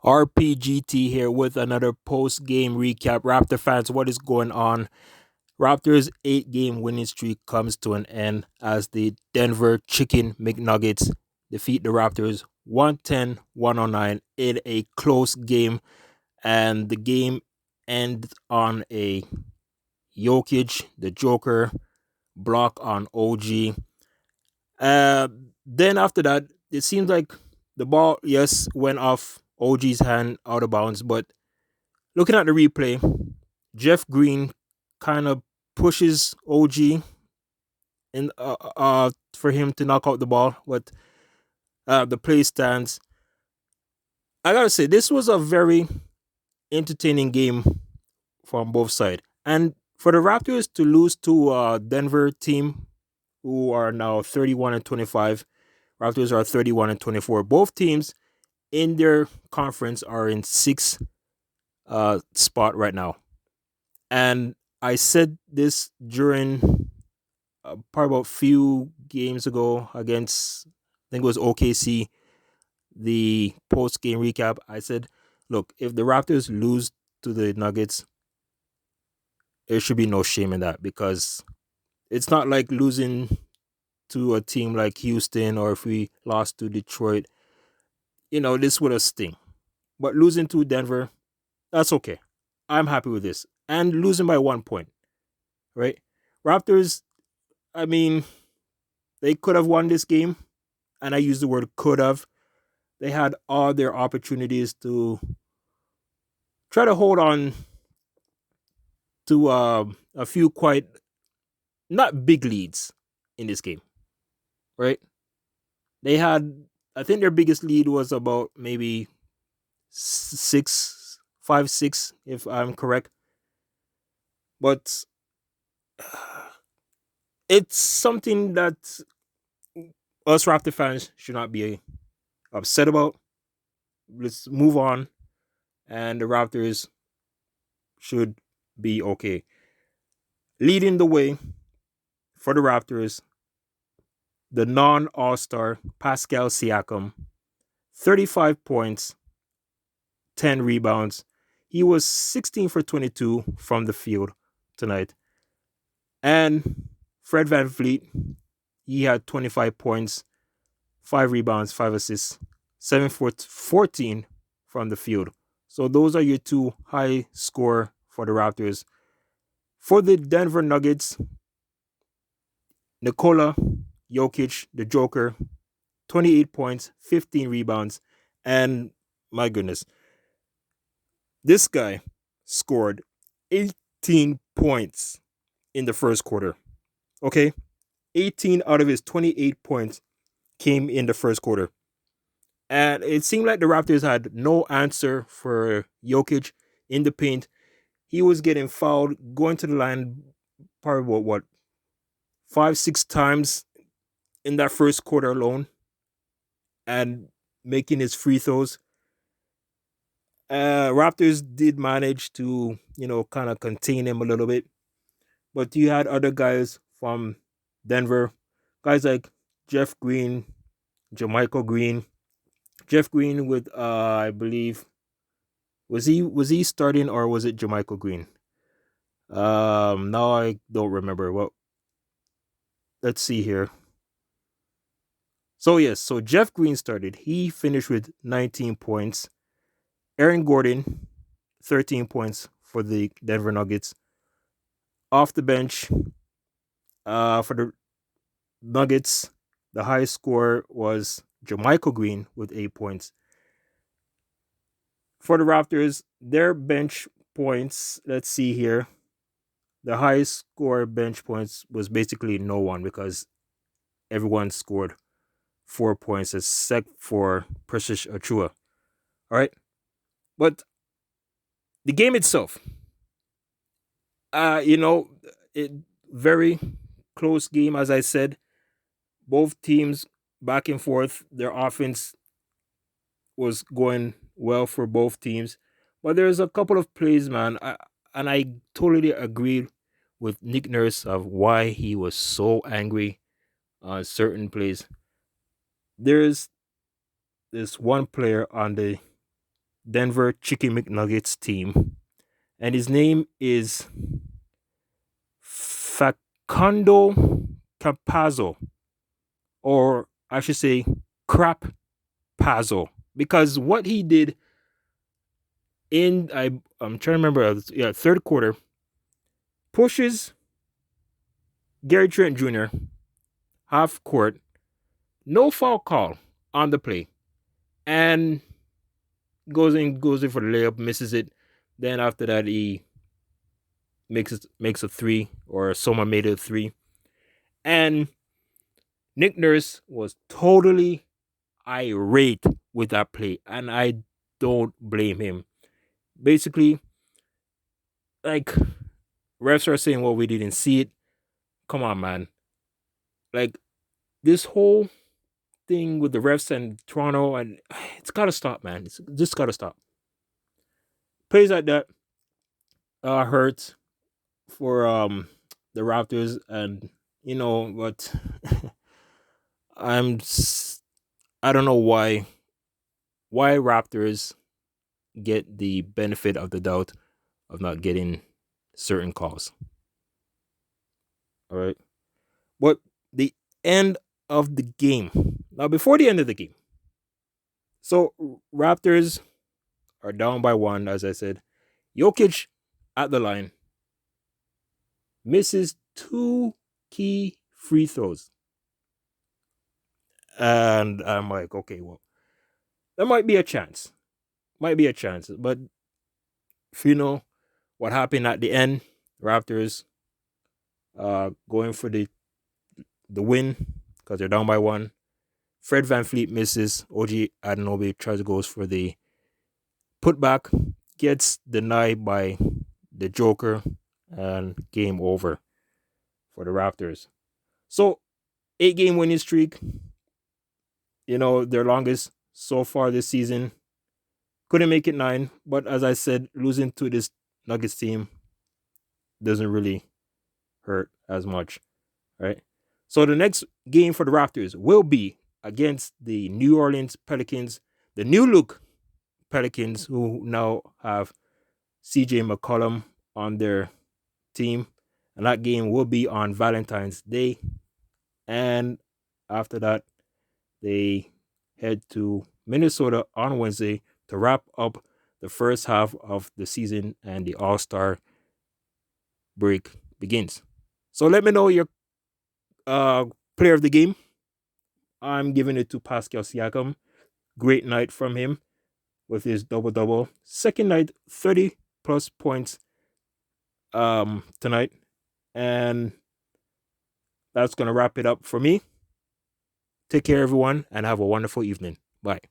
RPGT here with another post game recap. Raptor fans, what is going on? Raptors' 8-game winning streak comes to an end as the Denver Chicken McNuggets defeat the Raptors 110-109 in a close game. And the game ends on a Jokic, the Joker, block on OG. Then after that, it seems like the ball, yes, went off OG's hand out of bounds, but looking at the replay, Jeff Green kind of pushes OG in for him to knock out the ball, but the play stands. I gotta say, this was a very entertaining game from both sides, and for the Raptors to lose to a Denver team who are now 31-25, Raptors are 31-24. Both teams in their conference are in sixth spot right now. And I said this during probably about a few games ago against, I think it was OKC, the post game recap. I said, look, if the Raptors lose to the Nuggets, there should be no shame in that, because it's not like losing to a team like Houston, or if we lost to Detroit, this would have sting. But losing to Denver, that's okay. I'm happy with this. And losing by 1 point, right? Raptors, I mean, they could have won this game, and I use the word could have. They had all their opportunities to try to hold on to a few quite not big leads in this game, right? They had, I think their biggest lead was about maybe 5-6, if I'm correct. But it's something that us Raptor fans should not be upset about. Let's move on, and the Raptors should be okay. Leading the way for the Raptors, the non-All-Star Pascal Siakam, 35 points, 10 rebounds. He was 16 for 22 from the field tonight. And Fred VanVleet, he had 25 points, 5 rebounds, 5 assists, 7 for 14 from the field. So those are your two high score for the Raptors. For the Denver Nuggets, Nikola Jokic, the Joker, 28 points, 15 rebounds, and my goodness, this guy scored 18 points in the first quarter. Okay? 18 out of his 28 points came in the first quarter. And it seemed like the Raptors had no answer for Jokic in the paint. He was getting fouled, going to the line probably 5-6 times in that first quarter alone, and making his free throws. Raptors did manage to, kind of contain him a little bit. But you had other guys from Denver, guys like Jeff Green, Jermichael Green. Jeff Green with I believe, was he starting, or was it Jermichael Green? Now I don't remember. Well, let's see here. So yes, so Jeff Green started. He finished with 19 points. Aaron Gordon, 13 points for the Denver Nuggets. Off the bench, for the Nuggets, the highest score was Jermichael Green with 8 points. For the Raptors, their bench points, let's see here. The highest score bench points was basically no one, because everyone scored 4 points except for Precious Achua. All right. But the game itself, it very close game, as I said. Both teams back and forth. Their offense was going well for both teams. But there's a couple of plays, man, and I totally agree with Nick Nurse of why he was so angry on certain plays. There's this one player on the Denver Chicken McNuggets team, and his name is Facundo Campazzo, or I should say Crap Pazzo, because what he did in I'm trying to remember, third quarter, pushes Gary Trent Jr. half court, no foul call on the play, and goes in for the layup, misses it. Then after that, he makes a three, or someone made it a three, and Nick Nurse was totally irate with that play, and I don't blame him. Basically, like, refs are saying, "Well, we didn't see it." Come on, man! Like, this whole thing with the refs and Toronto, and it's gotta stop, man. It's just gotta stop. Plays like that hurt for the Raptors, and you know what? I'm I don't know why Raptors get the benefit of the doubt of not getting certain calls. All right, but the end of the game. Now, before the end of the game, so Raptors are down by one, as I said. Jokic at the line misses two key free throws. And I'm like, okay, well, there might be a chance. Might be a chance. But if you know what happened at the end, Raptors going for the win because they're down by one. Fred VanVleet misses. OG Anunoby tries to goes for the putback. Gets denied by the Joker. And game over for the Raptors. So, 8-game winning streak. You know, their longest so far this season. Couldn't make it 9, but as I said, losing to this Nuggets team doesn't really hurt as much, right? So the next game for the Raptors will be against the New Orleans Pelicans, the new look Pelicans, who now have CJ McCollum on their team. And that game will be on Valentine's Day. And after that, they head to Minnesota on Wednesday to wrap up the first half of the season, and the All-Star break begins. So let me know your player of the game. I'm giving it to Pascal Siakam. Great night from him with his double-double. Second night, 30 plus points tonight. And that's going to wrap it up for me. Take care, everyone, and have a wonderful evening. Bye.